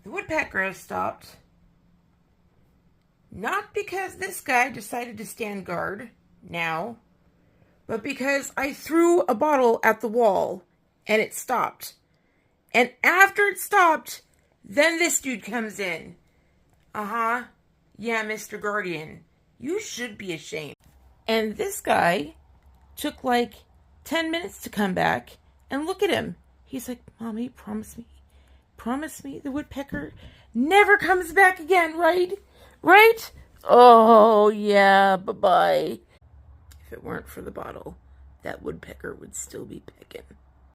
The woodpecker has stopped. Not because this guy decided to stand guard now, but because I threw a bottle at the wall and it stopped. And after it stopped, then this dude comes in. Yeah, Mr. Guardian, you should be ashamed. And this guy took like 10 minutes to come back, and look at him. He's like, Mommy, promise me the woodpecker never comes back again, right? Right? Oh, yeah, bye-bye. If it weren't for the bottle, that woodpecker would still be pecking.